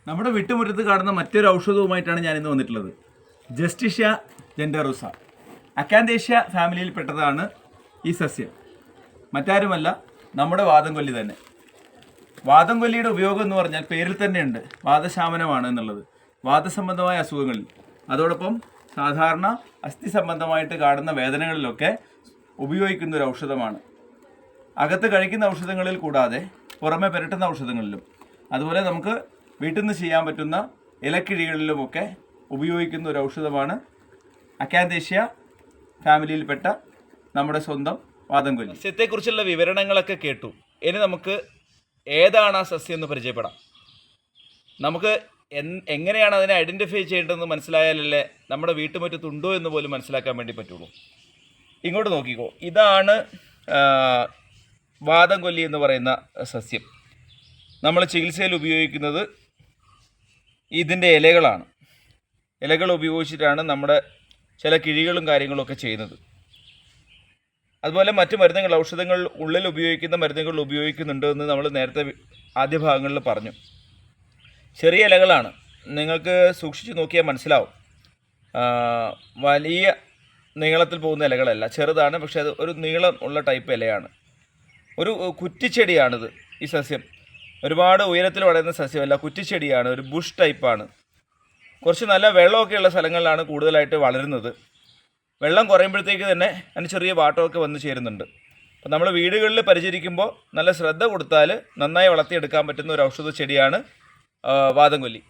നമ്മുടെ വീട്ടുമുറ്റത്ത് കാണുന്ന മറ്റൊരു ഔഷധവുമായിട്ടാണ് ഞാൻ ഇന്ന് വന്നിട്ടുള്ളത്. ജസ്റ്റിഷ്യ ജെൻഡറുസ അക്കാന്തേഷ്യ ഫാമിലിയിൽപ്പെട്ടതാണ് ഈ സസ്യം. മറ്റാരുമല്ല, നമ്മുടെ വാദംകൊല്ലി തന്നെ. വാദംകൊല്ലിയുടെ ഉപയോഗം എന്ന് പറഞ്ഞാൽ പേരിൽ തന്നെയുണ്ട്, വാദശാമനമാണ് എന്നുള്ളത്. വാദസംബന്ധമായ അസുഖങ്ങളിൽ, അതോടൊപ്പം സാധാരണ അസ്ഥി സംബന്ധമായിട്ട് കാണുന്ന വേദനകളിലൊക്കെ ഉപയോഗിക്കുന്ന ഒരു ഔഷധമാണ്. അകത്ത് കഴിക്കുന്ന ഔഷധങ്ങളിൽ കൂടാതെ പുറമെ പുരട്ടുന്ന ഔഷധങ്ങളിലും, അതുപോലെ നമുക്ക് വീട്ടിൽ നിന്ന് ചെയ്യാൻ പറ്റുന്ന ഇലക്കിഴികളിലുമൊക്കെ ഉപയോഗിക്കുന്ന ഒരു ഔഷധമാണ് അക്കാന്തേഷ്യ ഫാമിലിയിൽപ്പെട്ട നമ്മുടെ സ്വന്തം വാദംകൊല്ലി. സസ്യത്തെക്കുറിച്ചുള്ള വിവരണങ്ങളൊക്കെ കേട്ടു. ഇനി നമുക്ക് ഏതാണ് ആ സസ്യം എന്ന് പരിചയപ്പെടാം. നമുക്ക് എങ്ങനെയാണ് അതിനെ ഐഡൻറ്റിഫൈ ചെയ്യേണ്ടതെന്ന് മനസ്സിലായാലല്ലേ നമ്മുടെ വീട്ടുമുറ്റത്തുണ്ടോ എന്ന് പോലും മനസ്സിലാക്കാൻ വേണ്ടി പറ്റുള്ളൂ. ഇങ്ങോട്ട് നോക്കിക്കോ, ഇതാണ് വാദംകൊല്ലി എന്ന് പറയുന്ന സസ്യം. നമ്മൾ ചികിത്സയിൽ ഉപയോഗിക്കുന്നത് ഇതിൻ്റെ ഇലകളാണ്. ഇലകൾ ഉപയോഗിച്ചിട്ടാണ് നമ്മുടെ ചില കിഴികളും കാര്യങ്ങളൊക്കെ ചെയ്യുന്നത്. അതുപോലെ മറ്റ് മരുന്നുകൾ, ഔഷധങ്ങൾ ഉള്ളിൽ ഉപയോഗിക്കുന്ന മരുന്നുകൾ ഉപയോഗിക്കുന്നുണ്ട് എന്ന് നമ്മൾ നേരത്തെ ആദ്യ ഭാഗങ്ങളിൽ പറഞ്ഞു. ചെറിയ ഇലകളാണ്, നിങ്ങൾക്ക് സൂക്ഷിച്ച് നോക്കിയാൽ മനസ്സിലാവും. വലിയ നീളത്തിൽ പോകുന്ന ഇലകളല്ല, ചെറുതാണ്. പക്ഷേ അത് ഒരു നീളം ഉള്ള ടൈപ്പ് ഇലയാണ്. ഒരു കുറ്റിച്ചെടിയാണിത്. ഈ സസ്യം ഒരുപാട് ഉയരത്തിൽ വളരുന്ന സസ്യമല്ല, കുറ്റിച്ചെടിയാണ്. ഒരു ബുഷ് ടൈപ്പാണ്. കുറച്ച് നല്ല വെള്ളമൊക്കെയുള്ള സ്ഥലങ്ങളിലാണ് കൂടുതലായിട്ട് വളരുന്നത്. വെള്ളം കുറയുമ്പോഴത്തേക്ക് തന്നെ അതിന് ചെറിയ വാട്ടമൊക്കെ വന്നു ചേരുന്നുണ്ട്. അപ്പോൾ നമ്മൾ വീടുകളിൽ പരിചരിക്കുമ്പോൾ നല്ല ശ്രദ്ധ കൊടുത്താൽ നന്നായി വളർത്തിയെടുക്കാൻ പറ്റുന്ന ഒരു ഔഷധ ചെടിയാണ് വാദംകൊല്ലി.